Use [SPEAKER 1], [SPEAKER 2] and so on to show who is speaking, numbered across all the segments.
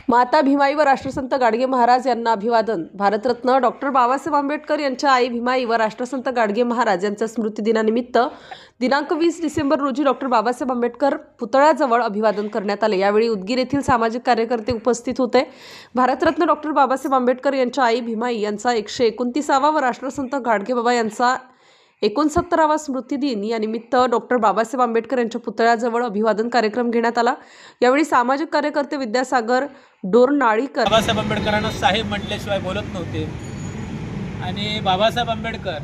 [SPEAKER 1] माता भीमाई व राष्ट्रसंत गाडगे महाराज यांना अभिवादन। भारतरत्न डॉक्टर बाबासाहेब आंबेडकर यांच्या आई भीमाई व राष्ट्रसंत गाडगे महाराज यांच्या स्मृतिदिनानिमित्त दिनांक 20 डिसेंबर रोजी डॉक्टर बाबासाहेब आंबेडकर पुतळ्याजवळ अभिवादन करण्यात आले। यावेळी उदगीर येथील सामाजिक कार्यकर्ते उपस्थित होते। भारतरत्न डॉक्टर बाबासाहेब आंबेडकर यांच्या आई भीमाई यांचा 129वा व राष्ट्रसंत गाडगे बाबा यांचा 69वा स्मृतिदिन या निमित्त डॉक्टर बाबासाहेब आंबेडकर यांच्या पुतळ्याजवळ अभिवादन कार्यक्रम घेण्यात आला। यावेळी सामाजिक कार्यकर्ते विद्यासागर डोरनाळीकर
[SPEAKER 2] बाबासाहेब आंबेडकरांना साहेब म्हटल्याशिवाय बोलत नव्हते आणि बाबासाहेब आंबेडकर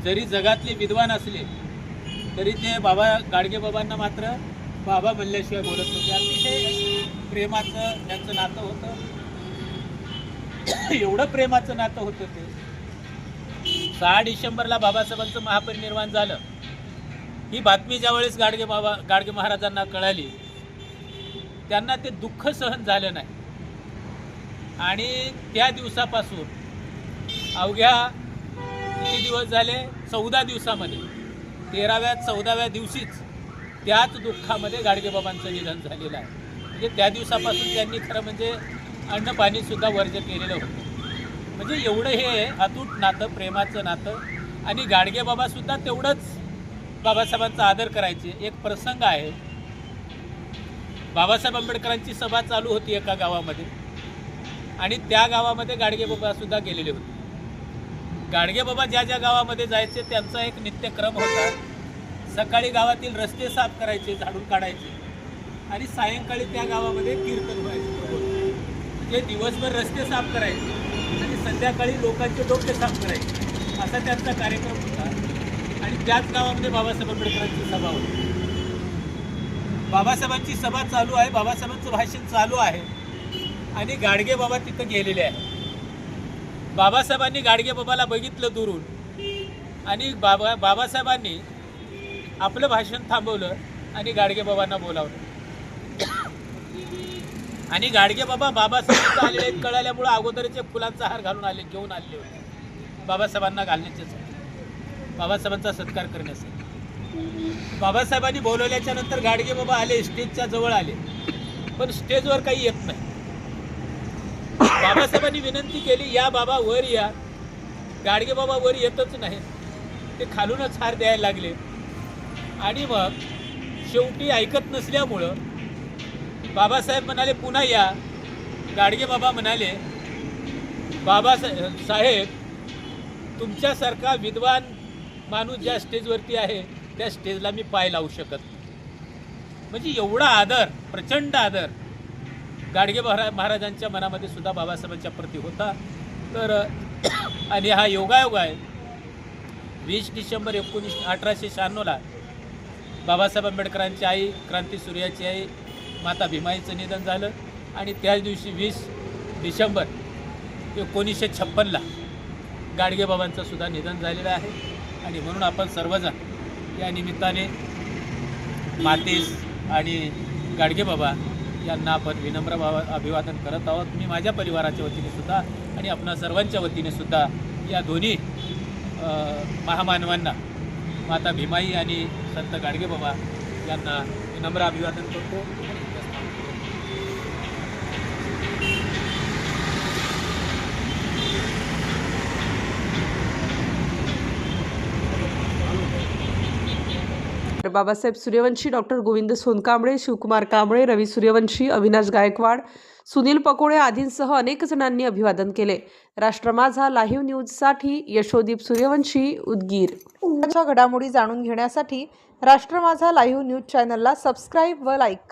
[SPEAKER 2] जरी जगातले विद्वान असले तरी ते गाडगे बाबांना मात्र बाबा म्हणल्याशिवाय बोलत नव्हते। अतिशय प्रेमाचं त्यांचं नातं होतं, एवढं प्रेमाचं नातं होतं ते 6 डिसेंबरला बाबासाहेबांचं महापरिनिर्वाण झालं। ही बातमी ज्यावेळेस गाडगे महाराजांना कळाली त्यांना ते दुःख सहन झालं नाही आणि त्या दिवसापासून अवघ्या किती दिवस झाले, 14 दिवसामध्ये 13व्या-14व्या दिवशीच त्याच दुःखामध्ये गाडगे बाबांचं निधन झालेलं आहे। म्हणजे त्या दिवसापासून त्यांनी खरं म्हणजे अन्न पाणीसुद्धा वर्ज केलेलं होतं। म्हणजे एवढं हे अतूट नातं, प्रेमाचं नातं। आणि गाडगे बाबासुद्धा तेवढंच बाबासाहेबांचा आदर करायचे। एक प्रसंग आहे, बाबासाहेब आंबेडकरांची सभा चालू होती एका गावामध्ये आणि त्या गावामध्ये गाडगे बाबासुद्धा गेलेले होते। गाडगे बाबा ज्या ज्या गावामध्ये जायचे त्यांचा एक नित्यक्रम होता। सकाळी गावातील रस्ते साफ करायचे, झाडून काढायचे आणि सायंकाळी त्या गावामध्ये कीर्तन व्हायचे। म्हणजे दिवसभर रस्ते साफ करायचे आणि संध्याकाळी लोकांचे डोके साफ करायचे, असा त्यांचा कार्यक्रम होता। आणि त्याच गावामध्ये बाबासाहेब आंबेडकरांची सभा होती। बाबासाहेबांची सभा चालू आहे, बाबासाहेबांचं भाषण चालू आहे आणि गाडगे बाबा तिथं गेलेले आहे। बाबासाहेबांनी गाडगे बाबाला बघितलं दुरून आणि बाबासाहेबांनी आपलं भाषण थांबवलं आणि गाडगे बाबांना बोलावलं आणि गाडगे बाबा बाबासाहेबांना आलेले कळाल्यामुळे अगोदरचे फुलांचा हार घेऊन आले होते बाबासाहेबांना घालण्यासाठी, बाबासाहेबांचा सत्कार करण्यासाठी। बाबासाहेबांनी बोलवल्याच्या नंतर गाडगे बाबा आले, स्टेजच्या जवळ आले, पण स्टेजवर काही येत नाही। बाबासाहेबांनी विनंती केली, या बाबा वर या। गाडगे बाबा वर येतच नाही, ते खालूनच हार द्यायला लागले आणि मग शेवटी ऐकत नसल्यामुळं बाबासाहेब म्हणाले पुन्हा या। गाडगे बाबा म्हणाले, बाबासाहेब तुमच्यासारखा विद्वान माणूस ज्या स्टेजवरती आहे त्या स्टेजला मी पाय लावू शकत नाही। म्हणजे एवढा आदर, प्रचंड आदर गाडगे महाराजांच्या मनामध्ये सुद्धा बाबासाहेबांच्या प्रती होता। तर आणि हा योगायोग आहे, 20 डिसेंबर 1896ला बाबासाहेब आंबेडकरांची आई, क्रांतीसूर्याची आई माता भीमाईचं निधन झालं आणि त्याच दिवशी 20 डिसेंबर 1956ला गाडगे बाबांचं सुद्धा निधन झालेलं आहे। आणि म्हणून आपण सर्वजण या निमित्ताने मातेस आणि गाडगे बाबा यांना आपण विनम्र अभिवादन करत आहोत। मी माझ्या परिवाराच्या वतीने सुद्धा आणि आपणा सर्वांच्या वतीने सुद्धा या दोन्ही महामानवांना, माता भीमाई आणि संत गाडगे बाबा यांना विनम्र अभिवादन करतो।
[SPEAKER 1] बाबासाहेब सूर्यवंशी, डॉक्टर गोविंद सोनकांबळे, शिवकुमार कांबळे, रवी सूर्यवंशी, अविनाश गायकवाड, सुनील पकोडे आदींसह अनेक जणांनी अभिवादन केले। राष्ट्र माझा लाईव्ह न्यूजसाठी यशोदीप सूर्यवंशी, उदगीर।
[SPEAKER 3] घडामोडी जाणून घेण्यासाठी राष्ट्र माझा लाईव्ह न्यूज चॅनलला सबस्क्राईब व लाईक करा।